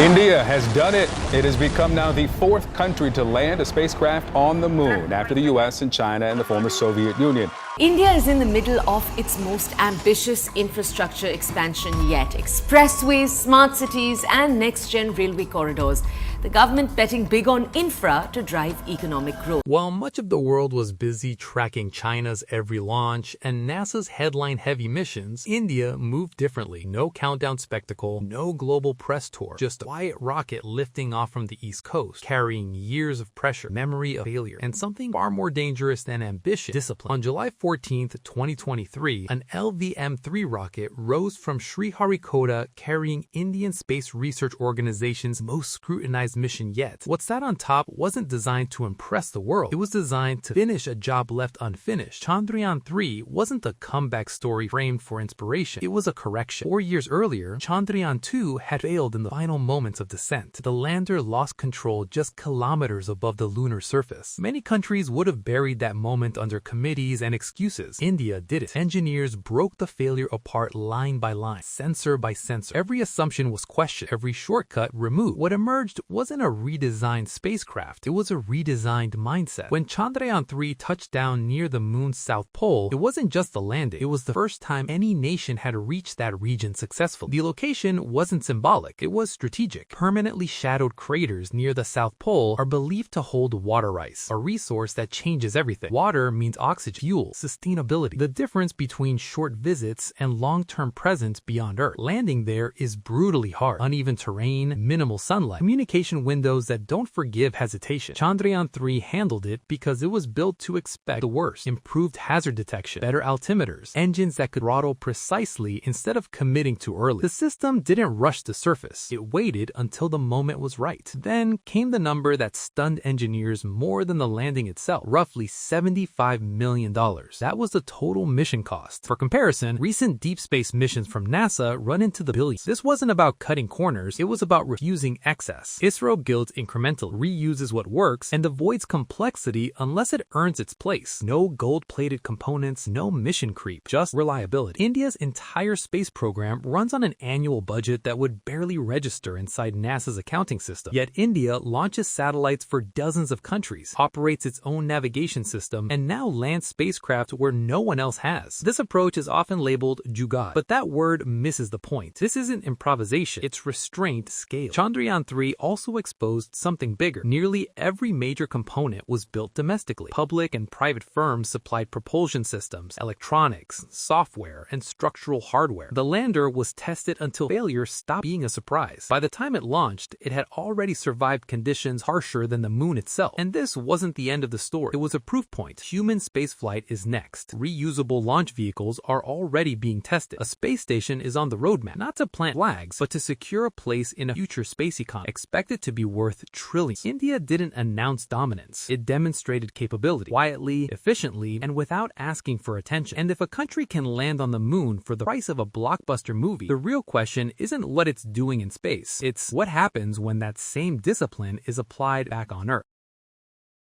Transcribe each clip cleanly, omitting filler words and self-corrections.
India has done it. It has become now the fourth country to land a spacecraft on the moon after the US and China and the former Soviet Union. India is in the middle of its most ambitious infrastructure expansion yet. Expressways, smart cities, and next-gen railway corridors. The government betting big on infra to drive economic growth. While much of the world was busy tracking China's every launch and NASA's headline-heavy missions, India moved differently. No countdown spectacle, no global press tour, just a quiet rocket lifting off from the East Coast, carrying years of pressure, memory of failure, and something far more dangerous than ambition, discipline. On July 14, 2023, an LVM-3 rocket rose from Sriharikota carrying Indian Space Research Organization's most scrutinized mission yet. What sat on top wasn't designed to impress the world. It was designed to finish a job left unfinished. Chandrayaan-3 wasn't a comeback story framed for inspiration. It was a correction. 4 years earlier, Chandrayaan-2 had failed in the final moments of descent. The lander lost control just kilometers above the lunar surface. Many countries would have buried that moment under committees and excuses. India did it. Engineers broke the failure apart line by line, sensor by sensor. Every assumption was questioned, every shortcut removed. What emerged wasn't a redesigned spacecraft, it was a redesigned mindset. When Chandrayaan-3 touched down near the moon's south pole, it wasn't just a landing, it was the first time any nation had reached that region successfully. The location wasn't symbolic, it was strategic. Permanently shadowed craters near the South Pole are believed to hold water ice, a resource that changes everything. Water means oxygen, fuel, sustainability. The difference between short visits and long-term presence beyond Earth. Landing there is brutally hard. Uneven terrain, minimal sunlight, communication windows that don't forgive hesitation. Chandrayaan-3 handled it because it was built to expect the worst. Improved hazard detection, better altimeters, engines that could throttle precisely instead of committing too early. The system didn't rush the surface. It waited until the moment was right. Then came the number that stunned engineers more than the landing itself, roughly $75 million. That was the total mission cost. For comparison, recent deep space missions from NASA run into the billions. This wasn't about cutting corners, it was about refusing excess. ISRO builds incrementally, reuses what works, and avoids complexity unless it earns its place. No gold-plated components, no mission creep, just reliability. India's entire space program runs on an annual budget that would barely register inside NASA's accounting system. Yet India launches satellites for dozens of countries, operates its own navigation system, and now lands spacecraft where no one else has. This approach is often labeled jugaad, but that word misses the point. This isn't improvisation, it's restrained scale. Chandrayaan-3 also exposed something bigger. Nearly every major component was built domestically. Public and private firms supplied propulsion systems, electronics, software, and structural hardware. The lander was tested until failure stopped being a surprise. By the time it launched, it had already survived conditions harsher than the moon itself. And this wasn't the end of the story. It was a proof point. Human spaceflight is next. Reusable launch vehicles are already being tested. A space station is on the roadmap, not to plant flags, but to secure a place in a future space economy, expected to be worth trillions. India didn't announce dominance. It demonstrated capability, quietly, efficiently, and without asking for attention. And if a country can land on the moon for the price of a blockbuster movie, the real question isn't what it's doing in space. It's what happens when that same discipline is applied back on Earth.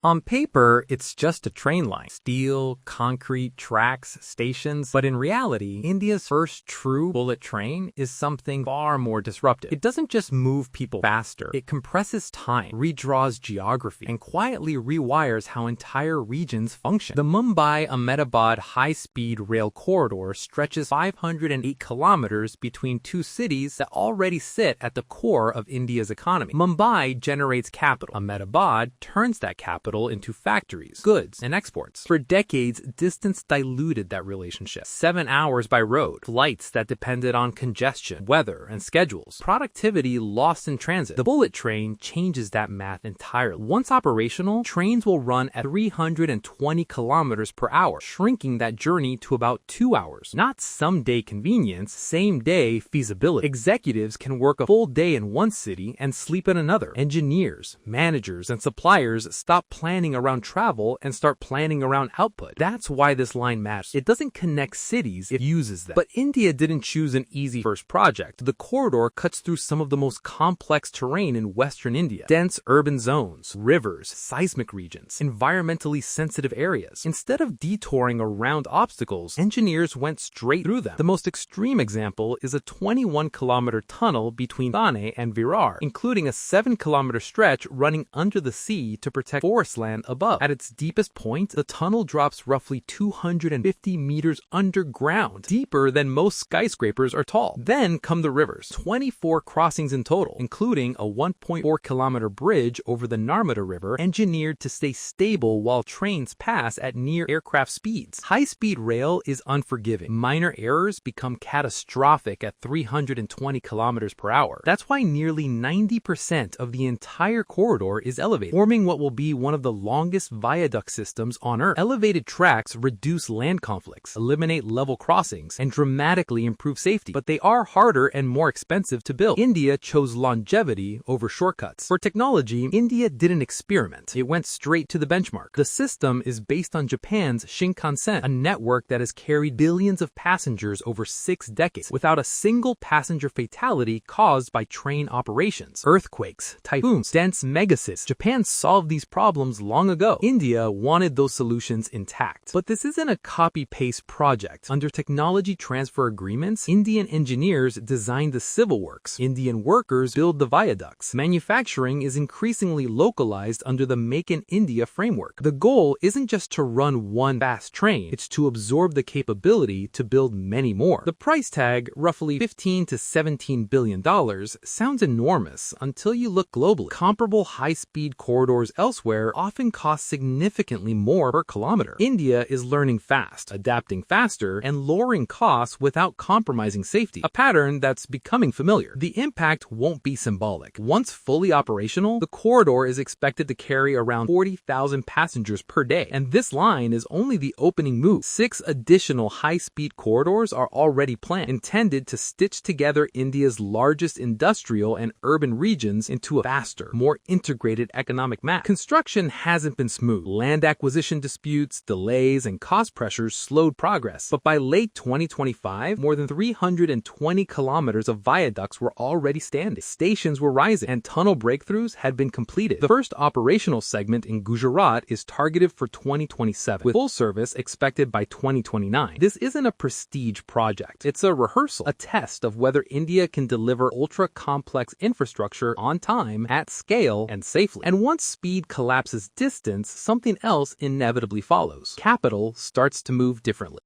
On paper, it's just a train line. Steel, concrete, tracks, stations. But in reality, India's first true bullet train is something far more disruptive. It doesn't just move people faster. It compresses time, redraws geography, and quietly rewires how entire regions function. The Mumbai-Ahmedabad high-speed rail corridor stretches 508 kilometers between two cities that already sit at the core of India's economy. Mumbai generates capital. Ahmedabad turns that capital into factories, goods, and exports. For decades, distance diluted that relationship. 7 hours by road, flights that depended on congestion, weather, and schedules. Productivity lost in transit. The bullet train changes that math entirely. Once operational, trains will run at 320 kilometers per hour, shrinking that journey to about 2 hours. Not someday convenience, same day feasibility. Executives can work a full day in one city and sleep in another. Engineers, managers, and suppliers stop planning around travel and start planning around output. That's why this line matters. It doesn't connect cities, it uses them. But India didn't choose an easy first project. The corridor cuts through some of the most complex terrain in Western India. Dense urban zones, rivers, seismic regions, environmentally sensitive areas. Instead of detouring around obstacles, engineers went straight through them. The most extreme example is a 21-kilometer tunnel between Thane and Virar, including a 7-kilometer stretch running under the sea to protect forest land above. At its deepest point, the tunnel drops roughly 250 meters underground, deeper than most skyscrapers are tall. Then come the rivers, 24 crossings in total, including a 1.4-kilometer bridge over the Narmada River, engineered to stay stable while trains pass at near aircraft speeds. High-speed rail is unforgiving. Minor errors become catastrophic at 320 kilometers per hour. That's why nearly 90% of the entire corridor is elevated, forming what will be one of the longest viaduct systems on Earth. Elevated tracks reduce land conflicts, eliminate level crossings, and dramatically improve safety, but they are harder and more expensive to build. India chose longevity over shortcuts. For technology, India didn't experiment. It went straight to the benchmark. The system is based on Japan's Shinkansen, a network that has carried billions of passengers over 6 decades without a single passenger fatality caused by train operations. Earthquakes, typhoons, dense megacities. Japan solved these problems long ago. India wanted those solutions intact. But this isn't a copy-paste project. Under technology transfer agreements, Indian engineers design the civil works. Indian workers build the viaducts. Manufacturing is increasingly localized under the Make in India framework. The goal isn't just to run one fast train, it's to absorb the capability to build many more. The price tag, roughly $15 to $17 billion, sounds enormous until you look globally. Comparable high-speed corridors elsewhere often cost significantly more per kilometer. India is learning fast, adapting faster, and lowering costs without compromising safety, a pattern that's becoming familiar. The impact won't be symbolic. Once fully operational, the corridor is expected to carry around 40,000 passengers per day, and this line is only the opening move. 6 additional high-speed corridors are already planned, intended to stitch together India's largest industrial and urban regions into a faster, more integrated economic map. Construction hasn't been smooth. Land acquisition disputes, delays, and cost pressures slowed progress, but by late 2025, more than 320 kilometers of viaducts were already standing. Stations were rising, and tunnel breakthroughs had been completed. The first operational segment in Gujarat is targeted for 2027, with full service expected by 2029. This isn't a prestige project. It's a rehearsal, a test of whether India can deliver ultra-complex infrastructure on time, at scale, and safely. And once speed collapses distance, something else inevitably follows. Capital starts to move differently.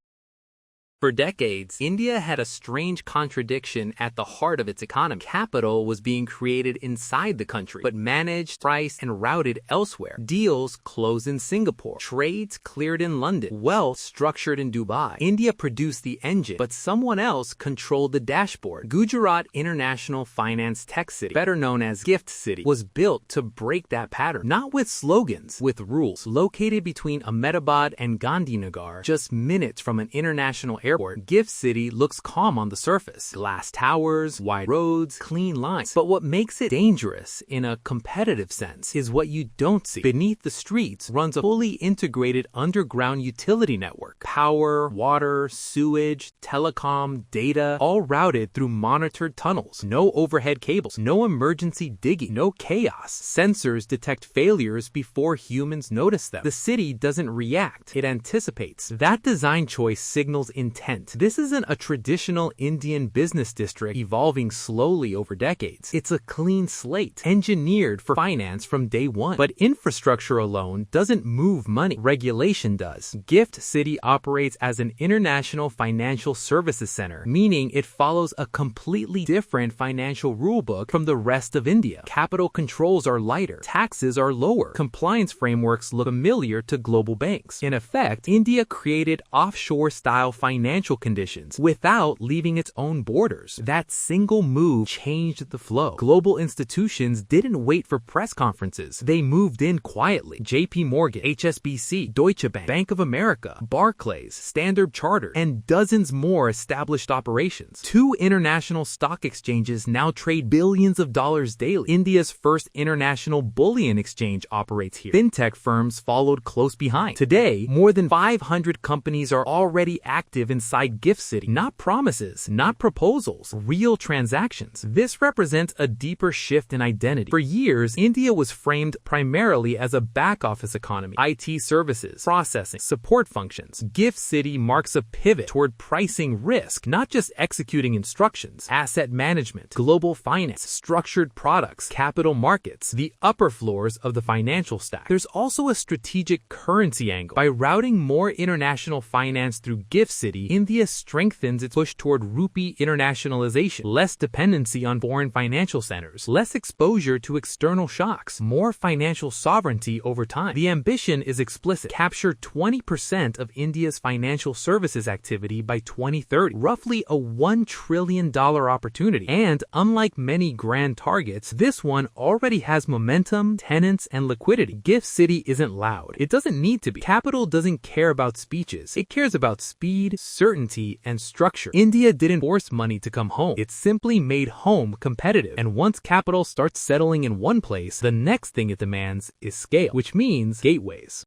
For decades, India had a strange contradiction at the heart of its economy. Capital was being created inside the country, but managed, priced, and routed elsewhere. Deals closed in Singapore. Trades cleared in London. Wealth structured in Dubai. India produced the engine, but someone else controlled the dashboard. Gujarat International Finance Tech City, better known as Gift City, was built to break that pattern. Not with slogans, with rules. Located between Ahmedabad and Gandhinagar, just minutes from an international airport, Gift City looks calm on the surface. Glass towers, wide roads, clean lines. But what makes it dangerous in a competitive sense is what you don't see. Beneath the streets runs a fully integrated underground utility network. Power, water, sewage, telecom, data, all routed through monitored tunnels. No overhead cables, no emergency digging, no chaos. Sensors detect failures before humans notice them. The city doesn't react, it anticipates. That design choice signals intent. This isn't a traditional Indian business district evolving slowly over decades. It's a clean slate, engineered for finance from day one. But infrastructure alone doesn't move money. Regulation does. Gift City operates as an international financial services center, meaning it follows a completely different financial rulebook from the rest of India. Capital controls are lighter, taxes are lower, compliance frameworks look familiar to global banks. In effect, India created offshore-style finance financial conditions without leaving its own borders. That single move changed the flow. Global institutions didn't wait for press conferences. They moved in quietly. JP Morgan, HSBC, Deutsche Bank, Bank of America, Barclays, Standard Chartered, and dozens more established operations. 2 international stock exchanges now trade billions of dollars daily. India's first international bullion exchange operates here. Fintech firms followed close behind. Today, more than 500 companies are already active inside Gift City. Not promises, not proposals, real transactions. This represents a deeper shift in identity. For years, India was framed primarily as a back-office economy, IT services, processing, support functions. Gift City marks a pivot toward pricing risk, not just executing instructions. Asset management, global finance, structured products, capital markets, the upper floors of the financial stack. There's also a strategic currency angle. By routing more international finance through Gift City, India strengthens its push toward rupee internationalization, less dependency on foreign financial centers, less exposure to external shocks, more financial sovereignty over time. The ambition is explicit. Capture 20% of India's financial services activity by 2030, roughly a $1 trillion opportunity. And unlike many grand targets, this one already has momentum, tenants, and liquidity. Gift City isn't loud. It doesn't need to be. Capital doesn't care about speeches. It cares about speed, certainty, and structure. India didn't force money to come home. It simply made home competitive. And once capital starts settling in one place, the next thing it demands is scale, which means gateways.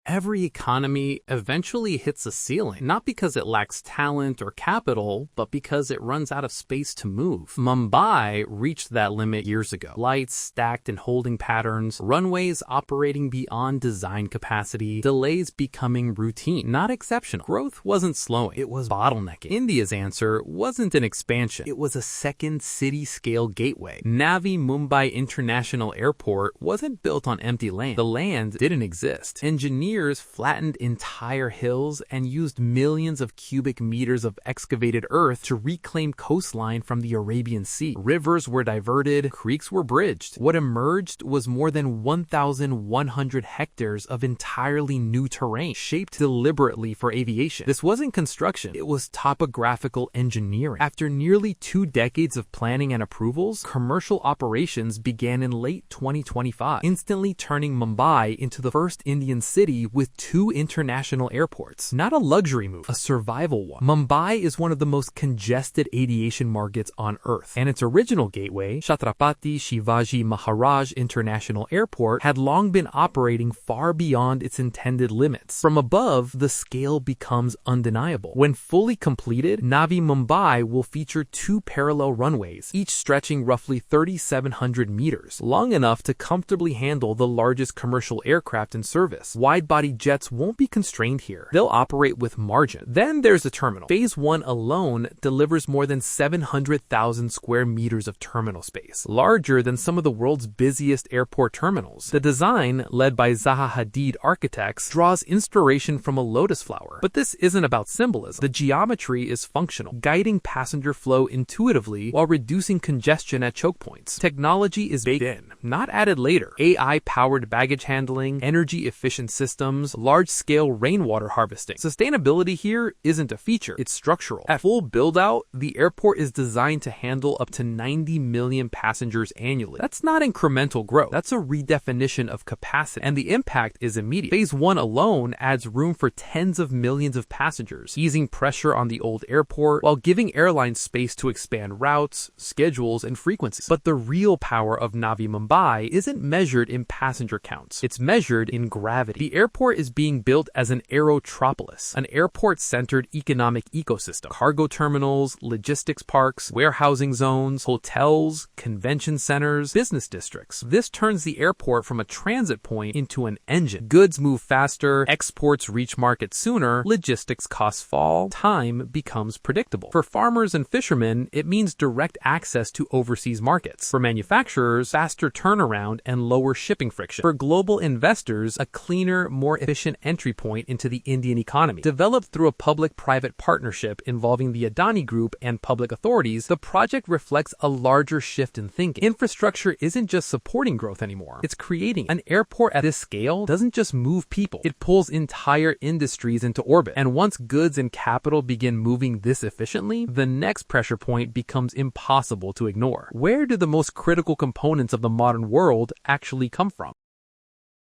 Every economy eventually hits a ceiling, not because it lacks talent or capital, but because it runs out of space to move. Mumbai reached that limit years ago. Lights stacked in holding patterns, runways operating beyond design capacity, delays becoming routine, not exceptional. Growth wasn't slowing, it was bottlenecking. India's answer wasn't an expansion, it was a second city-scale gateway. Navi Mumbai International Airport wasn't built on empty land. The land didn't exist. Engineers flattened entire hills and used millions of cubic meters of excavated earth to reclaim coastline from the Arabian Sea. Rivers were diverted, creeks were bridged. What emerged was more than 1,100 hectares of entirely new terrain, shaped deliberately for aviation. This wasn't construction, it was topographical engineering. After nearly 2 decades of planning and approvals, commercial operations began in late 2025, instantly turning Mumbai into the first Indian city with 2 international airports. Not a luxury move, a survival one. Mumbai is one of the most congested aviation markets on Earth, and its original gateway, Chhatrapati Shivaji Maharaj International Airport, had long been operating far beyond its intended limits. From above, the scale becomes undeniable. When fully completed, Navi Mumbai will feature 2 parallel runways, each stretching roughly 3,700 meters, long enough to comfortably handle the largest commercial aircraft in service. Wide-body jets won't be constrained here. They'll operate with margin. Then there's the terminal. Phase 1 alone delivers more than 700,000 square meters of terminal space, larger than some of the world's busiest airport terminals. The design, led by Zaha Hadid architects, draws inspiration from a lotus flower. But this isn't about symbolism. The geometry is functional, guiding passenger flow intuitively while reducing congestion at choke points. Technology is baked in, not added later. AI-powered baggage handling, energy-efficient systems, large-scale rainwater harvesting. Sustainability here isn't a feature, it's structural. At full build-out, the airport is designed to handle up to 90 million passengers annually. That's not incremental growth, that's a redefinition of capacity, and the impact is immediate. Phase 1 alone adds room for tens of millions of passengers, easing pressure on the old airport while giving airlines space to expand routes, schedules, and frequencies. But the real power of Navi Mumbai isn't measured in passenger counts, it's measured in gravity. The airport is being built as an aerotropolis, an airport-centered economic ecosystem. Cargo terminals, logistics parks, warehousing zones, hotels, convention centers, business districts. This turns the airport from a transit point into an engine. Goods move faster, exports reach markets sooner, logistics costs fall, time becomes predictable. For farmers and fishermen, it means direct access to overseas markets. For manufacturers, faster turnaround and lower shipping friction. For global investors, a cleaner, more efficient entry point into the Indian economy. Developed through a public-private partnership involving the Adani Group and public authorities, the project reflects a larger shift in thinking. Infrastructure isn't just supporting growth anymore. It's creating. An airport at this scale doesn't just move people. It pulls entire industries into orbit. And once goods and capital begin moving this efficiently, the next pressure point becomes impossible to ignore. Where do the most critical components of the modern world actually come from?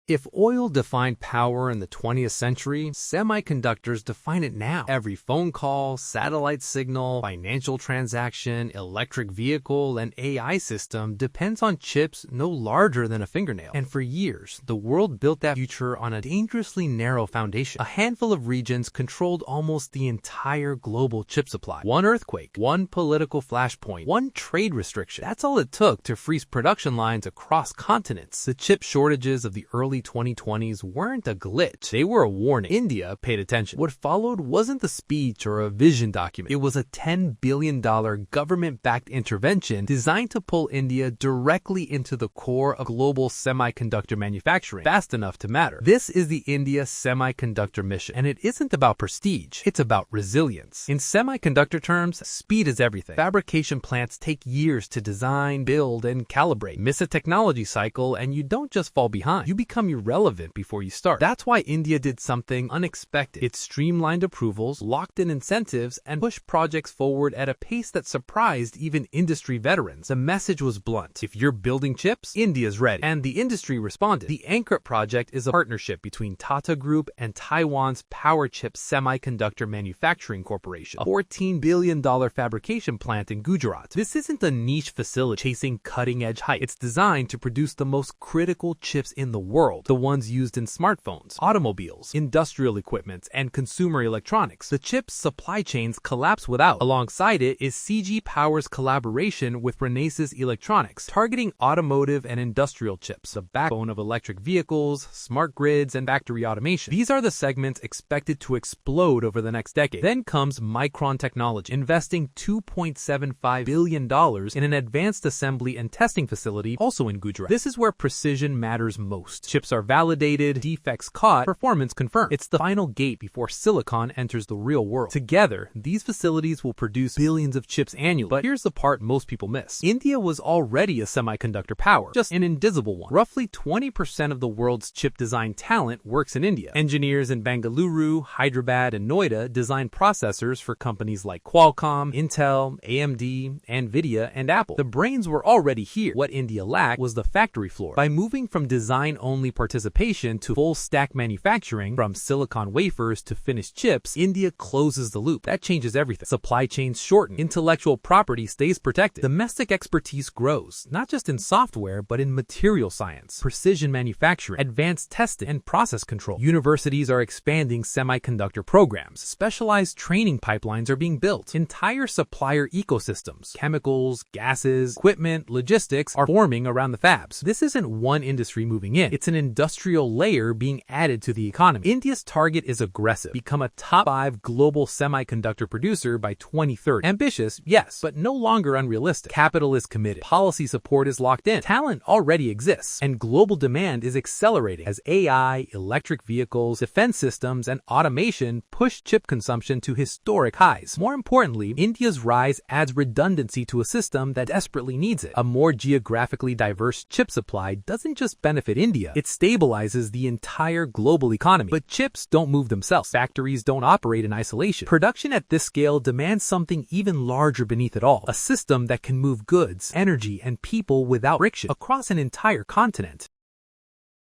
If oil defined power in the 20th century, semiconductors define it now. Every phone call, satellite signal, financial transaction, electric vehicle, and AI system depends on chips no larger than a fingernail. And for years, the world built that future on a dangerously narrow foundation. A handful of regions controlled almost the entire global chip supply. One earthquake, one political flashpoint, one trade restriction. That's all it took to freeze production lines across continents. The chip shortages of the early 2020s weren't a glitch. They were a warning. India paid attention. What followed wasn't a speech or a vision document. It was a $10 billion government-backed intervention designed to pull India directly into the core of global semiconductor manufacturing, fast enough to matter. This is the India Semiconductor Mission, and it isn't about prestige. It's about resilience. In semiconductor terms, speed is everything. Fabrication plants take years to design, build, and calibrate. Miss a technology cycle, and you don't just fall behind. You become irrelevant before you start. That's why India did something unexpected. It streamlined approvals, locked in incentives, and pushed projects forward at a pace that surprised even industry veterans. The message was blunt. If you're building chips, India's ready. And the industry responded. The Anchor project is a partnership between Tata Group and Taiwan's Powerchip Semiconductor Manufacturing Corporation, a $14 billion fabrication plant in Gujarat. This isn't a niche facility chasing cutting-edge height. It's designed to produce the most critical chips in the world. The ones used in smartphones, automobiles, industrial equipment, and consumer electronics. The chip's supply chains collapse without. Alongside it is CG Power's collaboration with Renesas Electronics, targeting automotive and industrial chips, the backbone of electric vehicles, smart grids, and factory automation. These are the segments expected to explode over the next decade. Then comes Micron Technology, investing $2.75 billion in an advanced assembly and testing facility also in Gujarat. This is where precision matters most. Chips are validated, defects caught, performance confirmed. It's the final gate before silicon enters the real world. Together, these facilities will produce billions of chips annually. But here's the part most people miss. India was already a semiconductor power, just an invisible one. Roughly 20% of the world's chip design talent works in India. Engineers in Bengaluru, Hyderabad, and Noida design processors for companies like Qualcomm, Intel, AMD, Nvidia, and Apple. The brains were already here. What India lacked was the factory floor. By moving from design-only participation to full-stack manufacturing, from silicon wafers to finished chips, India closes the loop. That changes everything. Supply chains shorten. Intellectual property stays protected. Domestic expertise grows, not just in software, but in material science, precision manufacturing, advanced testing, and process control. Universities are expanding semiconductor programs. Specialized training pipelines are being built. Entire supplier ecosystems, chemicals, gases, equipment, logistics are forming around the fabs. This isn't one industry moving in. It's an industrial layer being added to the economy. India's target is aggressive. Become a top 5 global semiconductor producer by 2030. Ambitious, yes, but no longer unrealistic. Capital is committed. Policy support is locked in. Talent already exists. And global demand is accelerating as AI, electric vehicles, defense systems, and automation push chip consumption to historic highs. More importantly, India's rise adds redundancy to a system that desperately needs it. A more geographically diverse chip supply doesn't just benefit India, it stabilizes the entire global economy. But chips don't move themselves. Factories don't operate in isolation. Production at this scale demands something even larger beneath it all. A system that can move goods, energy, and people without friction across an entire continent.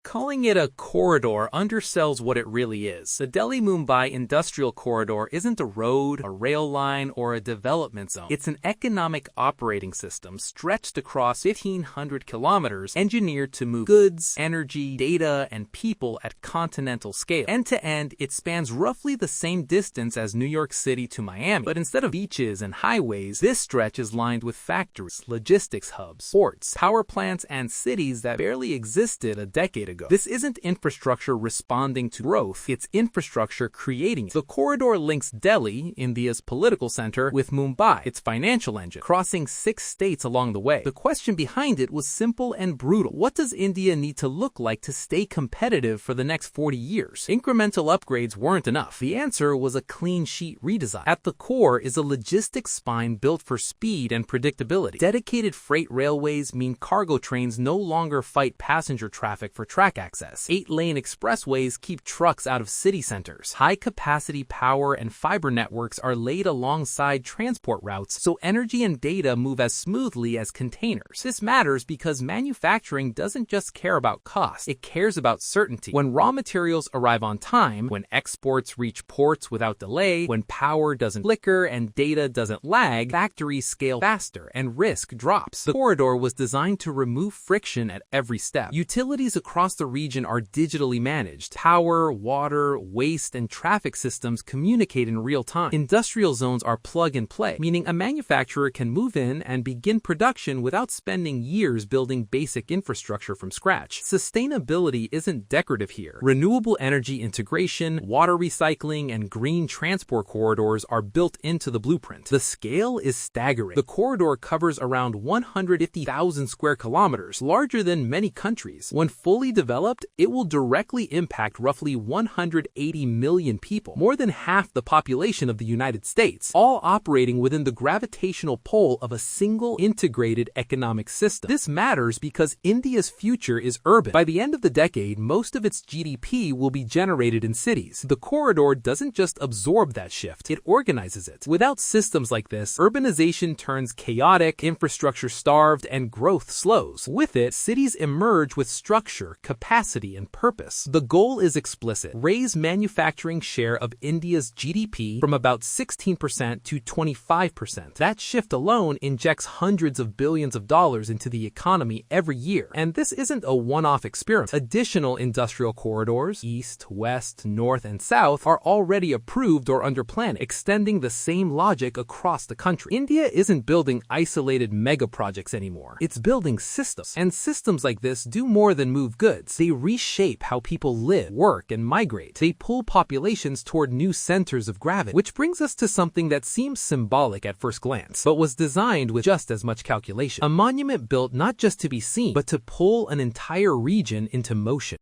Calling it a corridor undersells what it really is. The Delhi-Mumbai Industrial Corridor isn't a road, a rail line, or a development zone. It's an economic operating system stretched across 1,500 kilometers, engineered to move goods, energy, data, and people at continental scale. End to end, it spans roughly the same distance as New York City to Miami. But instead of beaches and highways, this stretch is lined with factories, logistics hubs, ports, power plants, and cities that barely existed a decade ago. ago. This isn't infrastructure responding to growth, it's infrastructure creating it. The corridor links Delhi, India's political center, with Mumbai, its financial engine, crossing 6 states along the way. The question behind it was simple and brutal. What does India need to look like to stay competitive for the next 40 years? Incremental upgrades weren't enough. The answer was a clean sheet redesign. At the core is a logistics spine built for speed and predictability. Dedicated freight railways mean cargo trains no longer fight passenger traffic for track access. 8-lane expressways keep trucks out of city centers. High-capacity power and fiber networks are laid alongside transport routes, so energy and data move as smoothly as containers. This matters because manufacturing doesn't just care about cost, it cares about certainty. When raw materials arrive on time, when exports reach ports without delay, when power doesn't flicker and data doesn't lag, factories scale faster and risk drops. The corridor was designed to remove friction at every step. Utilities across the region are digitally managed. Power, water, waste, and traffic systems communicate in real time. Industrial zones are plug and play, meaning a manufacturer can move in and begin production without spending years building basic infrastructure from scratch. Sustainability isn't decorative here. Renewable energy integration, water recycling, and green transport corridors are built into the blueprint. The scale is staggering. The corridor covers around 150,000 square kilometers, larger than many countries. When fully developed, it will directly impact roughly 180 million people, more than half the population of the United States, all operating within the gravitational pull of a single integrated economic system. This matters because India's future is urban. By the end of the decade, most of its GDP will be generated in cities. The corridor doesn't just absorb that shift, it organizes it. Without systems like this, urbanization turns chaotic, infrastructure starved, and growth slows. With it, cities emerge with structure, capacity, and purpose. The goal is explicit: raise manufacturing share of India's GDP from about 16% to 25%. That shift alone injects hundreds of billions of dollars into the economy every year. And this isn't a one-off experiment. Additional industrial corridors, east, west, north, and south, are already approved or under planning, extending the same logic across the country. India isn't building isolated mega projects anymore. It's building systems. And systems like this do more than move goods. They reshape how people live, work, and migrate. They pull populations toward new centers of gravity. Which brings us to something that seems symbolic at first glance, but was designed with just as much calculation. A monument built not just to be seen, but to pull an entire region into motion.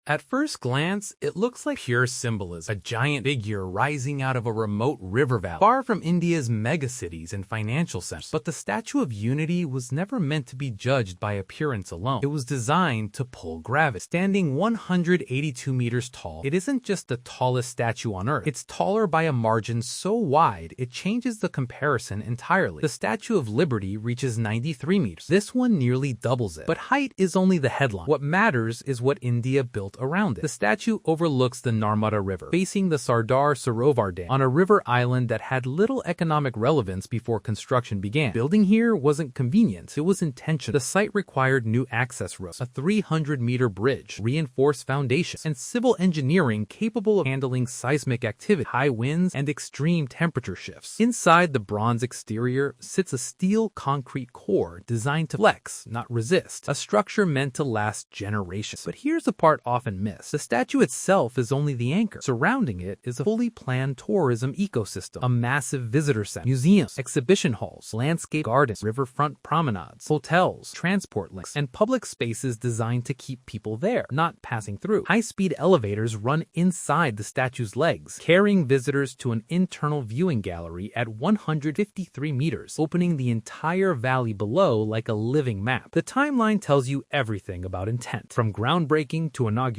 At first glance, it looks like pure symbolism, a giant figure rising out of a remote river valley, far from India's megacities and financial centers. But the Statue of Unity was never meant to be judged by appearance alone. It was designed to pull gravity. Standing 182 meters tall, it isn't just the tallest statue on Earth. It's taller by a margin so wide, it changes the comparison entirely. The Statue of Liberty reaches 93 meters. This one nearly doubles it. But height is only the headline. What matters is what India built around it. The statue overlooks the Narmada River, facing the Sardar Sarovar Dam, on a river island that had little economic relevance before construction began. Building here wasn't convenient, it was intentional. The site required new access roads, a 300-meter bridge, reinforced foundations, and civil engineering capable of handling seismic activity, high winds, and extreme temperature shifts. Inside the bronze exterior sits a steel concrete core designed to flex, not resist, a structure meant to last generations. But here's the part often missed. The statue itself is only the anchor. Surrounding it is a fully planned tourism ecosystem, a massive visitor center, museums, exhibition halls, landscape gardens, riverfront promenades, hotels, transport links, and public spaces designed to keep people there, not passing through. High-speed elevators run inside the statue's legs, carrying visitors to an internal viewing gallery at 153 meters, opening the entire valley below like a living map. The timeline tells you everything about intent. From groundbreaking to inauguration,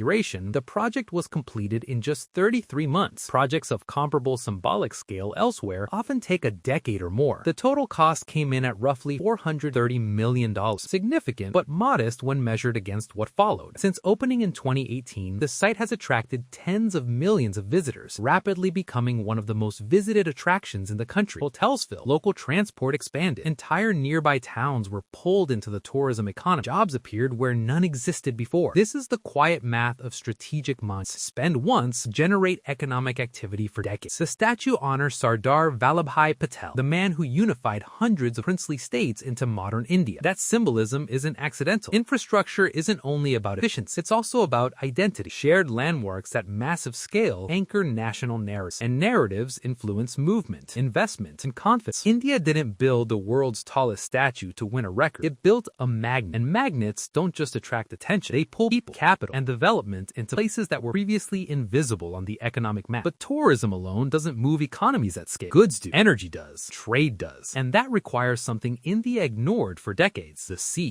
the project was completed in just 33 months. Projects of comparable symbolic scale elsewhere often take a decade or more. The total cost came in at roughly $430 million, significant but modest when measured against what followed. Since opening in 2018, the site has attracted tens of millions of visitors, rapidly becoming one of the most visited attractions in the country. Hotels filled, local transport expanded, entire nearby towns were pulled into the tourism economy. Jobs appeared where none existed before. This is the quiet magic math of strategic months. Spend once, generate economic activity for decades. The statue honors Sardar Vallabhbhai Patel, the man who unified hundreds of princely states into modern India. That symbolism isn't accidental. Infrastructure isn't only about efficiency, it's also about identity. Shared landmarks at massive scale anchor national narratives, and narratives influence movement, investment, and confidence. India didn't build the world's tallest statue to win a record. It built a magnet, and magnets don't just attract attention, they pull people, capital, and development into places that were previously invisible on the economic map. But tourism alone doesn't move economies at scale. Goods do, energy does, trade does, and that requires something India ignored for decades: the sea.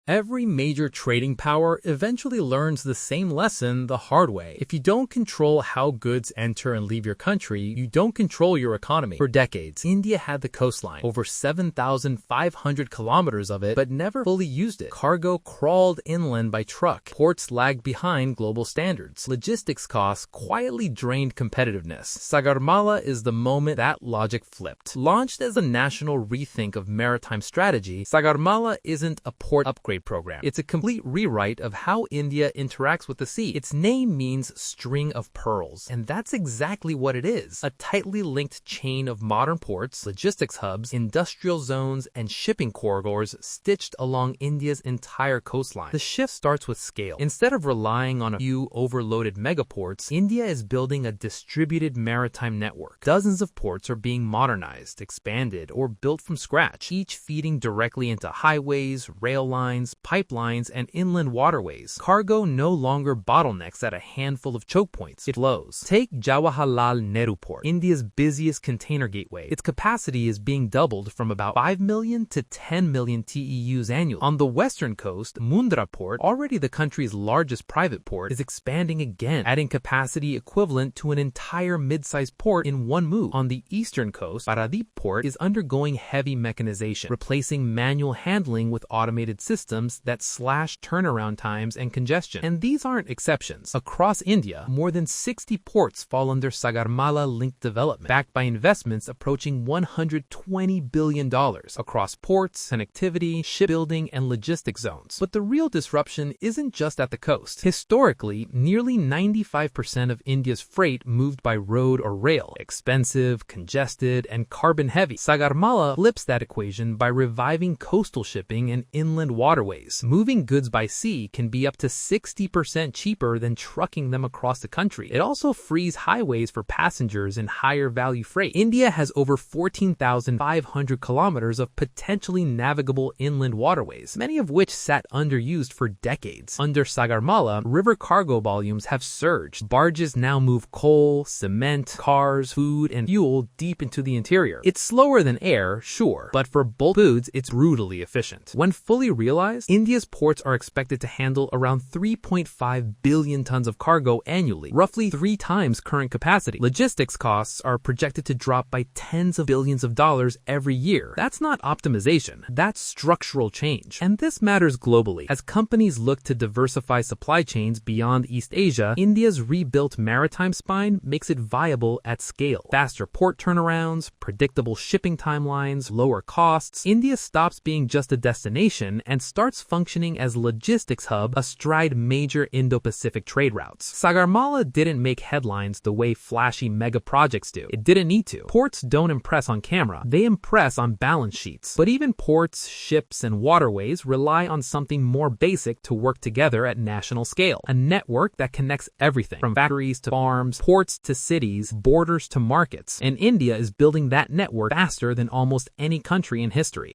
Every major trading power eventually learns the same lesson the hard way. If you don't control how goods enter and leave your country, you don't control your economy. For decades, India had the coastline, over 7,500 kilometers of it, but never fully used it. Cargo crawled inland by truck. Ports lagged behind global standards. Logistics costs quietly drained competitiveness. Sagarmala is the moment that logic flipped. Launched as a national rethink of maritime strategy, Sagarmala isn't a port upgrade program. It's a complete rewrite of how India interacts with the sea. Its name means string of pearls, and that's exactly what it is. A tightly linked chain of modern ports, logistics hubs, industrial zones, and shipping corridors stitched along India's entire coastline. The shift starts with scale. Instead of relying on a few overloaded megaports, India is building a distributed maritime network. Dozens of ports are being modernized, expanded, or built from scratch, each feeding directly into highways, rail lines, pipelines, and inland waterways. Cargo no longer bottlenecks at a handful of choke points. It flows. Take Jawaharlal Nehru Port, India's busiest container gateway. Its capacity is being doubled from about 5 million to 10 million TEUs annually. On the western coast, Mundra Port, already the country's largest private port, is expanding again, adding capacity equivalent to an entire mid-sized port in one move. On the eastern coast, Paradip Port is undergoing heavy mechanization, replacing manual handling with automated systems that slash turnaround times and congestion. And these aren't exceptions. Across India, more than 60 ports fall under Sagarmala-linked development, backed by investments approaching $120 billion across ports, connectivity, shipbuilding, and logistics zones. But the real disruption isn't just at the coast. Historically, nearly 95% of India's freight moved by road or rail. Expensive, congested, and carbon-heavy. Sagarmala flips that equation by reviving coastal shipping and inland waterways. Moving goods by sea can be up to 60% cheaper than trucking them across the country. It also frees highways for passengers and higher value freight. India has over 14,500 kilometers of potentially navigable inland waterways, many of which sat underused for decades. Under Sagarmala, river cargo volumes have surged. Barges now move coal, cement, cars, food, and fuel deep into the interior. It's slower than air, sure, but for bulk goods, it's brutally efficient. When fully realized, India's ports are expected to handle around 3.5 billion tons of cargo annually, roughly 3 times current capacity. Logistics costs are projected to drop by tens of billions of dollars every year. That's not optimization, that's structural change. And this matters globally. As companies look to diversify supply chains beyond East Asia, India's rebuilt maritime spine makes it viable at scale. Faster port turnarounds, predictable shipping timelines, lower costs. India stops being just a destination and starts functioning as a logistics hub astride major Indo-Pacific trade routes. Sagarmala didn't make headlines the way flashy mega projects do. It didn't need to. Ports don't impress on camera, they impress on balance sheets. But even ports, ships, and waterways rely on something more basic to work together at national scale. A network that connects everything, from factories to farms, ports to cities, borders to markets. And India is building that network faster than almost any country in history.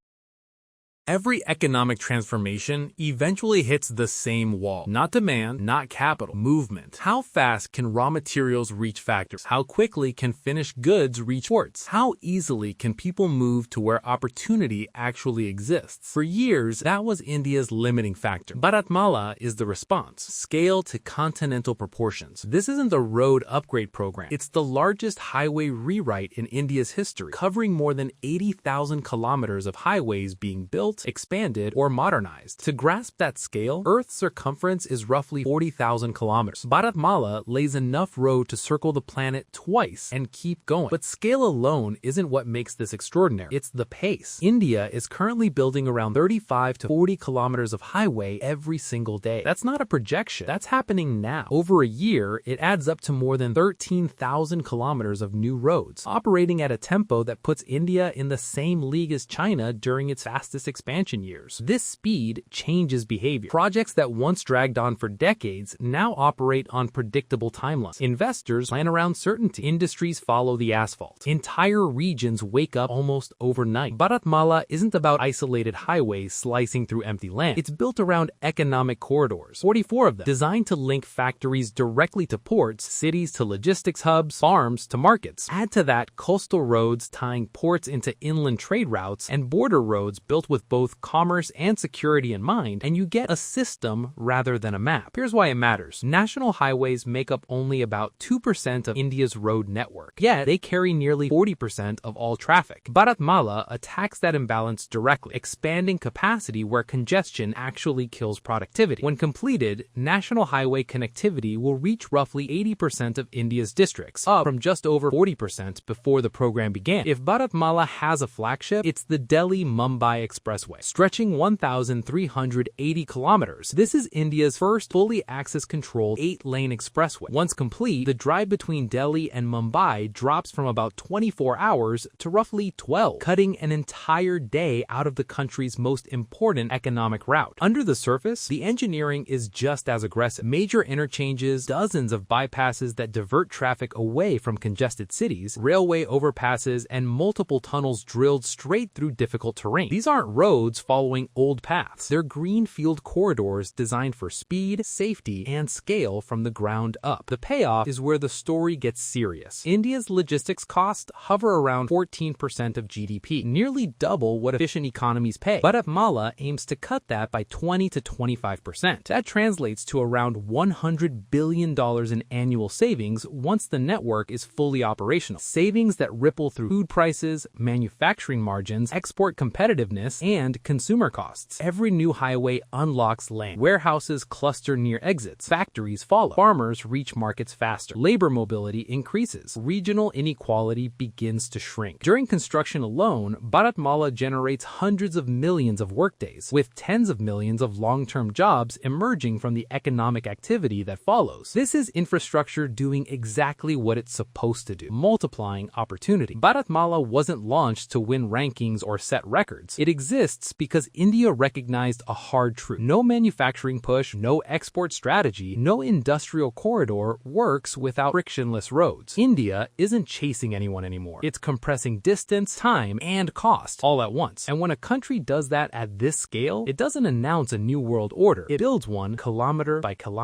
Every economic transformation eventually hits the same wall. Not demand, not capital, movement. How fast can raw materials reach factories? How quickly can finished goods reach ports? How easily can people move to where opportunity actually exists? For years, that was India's limiting factor. Bharatmala is the response. Scale to continental proportions. This isn't the road upgrade program. It's the largest highway rewrite in India's history, covering more than 80,000 kilometers of highways being built, built, expanded, or modernized. To grasp that scale, Earth's circumference is roughly 40,000 kilometers. Bharatmala lays enough road to circle the planet twice and keep going. But scale alone isn't what makes this extraordinary. It's the pace. India is currently building around 35 to 40 kilometers of highway every single day. That's not a projection. That's happening now. Over a year, it adds up to more than 13,000 kilometers of new roads, operating at a tempo that puts India in the same league as China during its fastest expansion years. This speed changes behavior. Projects that once dragged on for decades now operate on predictable timelines. Investors plan around certainty. Industries follow the asphalt. Entire regions wake up almost overnight. Bharatmala isn't about isolated highways slicing through empty land. It's built around economic corridors, 44 of them, designed to link factories directly to ports, cities to logistics hubs, farms to markets. Add to that coastal roads tying ports into inland trade routes and border roads built with both commerce and security in mind, and you get a system rather than a map. Here's why it matters. National highways make up only about 2% of India's road network, yet they carry nearly 40% of all traffic. Bharatmala attacks that imbalance directly, expanding capacity where congestion actually kills productivity. When completed, national highway connectivity will reach roughly 80% of India's districts, up from just over 40% before the program began. If Bharatmala has a flagship, it's the Delhi-Mumbai Expressway, stretching 1,380 kilometers. This is India's first fully access-controlled 8-lane expressway. Once complete, the drive between Delhi and Mumbai drops from about 24 hours to roughly 12, cutting an entire day out of the country's most important economic route. Under the surface, the engineering is just as aggressive. Major interchanges, dozens of bypasses that divert traffic away from congested cities, railway overpasses, and multiple tunnels drilled straight through difficult terrain. These aren't roads following old paths. They're greenfield corridors designed for speed, safety, and scale from the ground up. The payoff is where the story gets serious. India's logistics costs hover around 14% of GDP, nearly double what efficient economies pay. Bharatmala aims to cut that by 20 to 25%. That translates to around $100 billion in annual savings once the network is fully operational. Savings that ripple through food prices, manufacturing margins, export competitiveness, and consumer costs. Every new highway unlocks land. Warehouses cluster near exits. Factories follow. Farmers reach markets faster. Labor mobility increases. Regional inequality begins to shrink. During construction alone, Bharatmala generates hundreds of millions of workdays, with tens of millions of long-term jobs emerging from the economic activity that follows. This is infrastructure doing exactly what it's supposed to do, multiplying opportunity. Bharatmala wasn't launched to win rankings or set records. It exists because India recognized a hard truth. No manufacturing push, no export strategy, no industrial corridor works without frictionless roads. India isn't chasing anyone anymore. It's compressing distance, time, and cost all at once. And when a country does that at this scale, it doesn't announce a new world order. It builds one kilometer by kilometer.